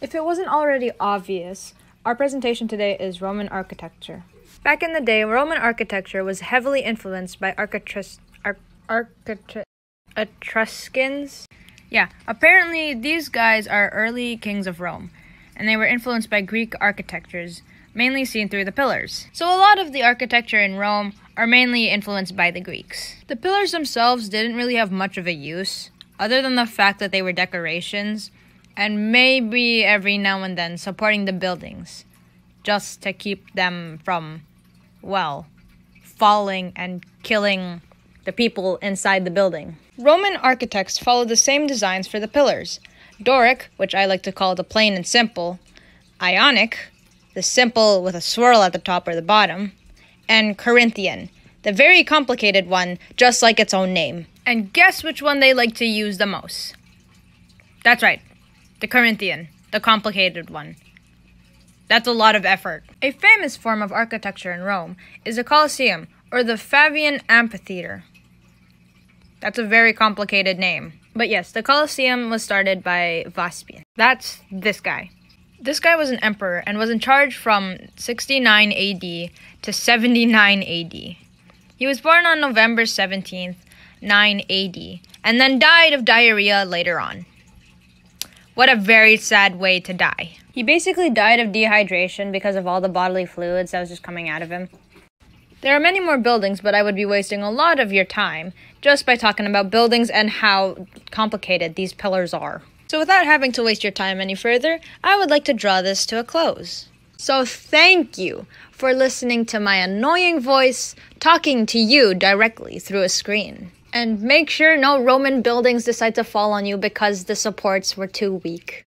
If it wasn't already obvious, our presentation today is Roman architecture. Back in the day, Roman architecture was heavily influenced by Etruscans. Yeah, apparently these guys are early kings of Rome, and they were influenced by Greek architectures, mainly seen through the pillars. So a lot of the architecture in Rome are mainly influenced by the Greeks. The pillars themselves didn't really have much of a use, other than the fact that they were decorations, and maybe every now and then supporting the buildings, just to keep them from, well, falling and killing the people inside the building. Roman architects followed the same designs for the pillars. Doric, which I like to call the plain and simple, Ionic, the simple with a swirl at the top or the bottom, and Corinthian, the very complicated one, just like its own name. And guess which one they like to use the most? That's right, the Corinthian, the complicated one. That's a lot of effort. A famous form of architecture in Rome is the Colosseum, or the Fabian Amphitheater. That's a very complicated name. But yes, the Colosseum was started by Vespasian. That's this guy. This guy was an emperor and was in charge from 69 AD to 79 AD. He was born on November 17th, 9 AD, and then died of diarrhea later on. What a very sad way to die. He basically died of dehydration because of all the bodily fluids that was just coming out of him. There are many more buildings, but I would be wasting a lot of your time just by talking about buildings and how complicated these pillars are. So without having to waste your time any further, I would like to draw this to a close. So thank you for listening to my annoying voice talking to you directly through a screen. And make sure no Roman buildings decide to fall on you because the supports were too weak.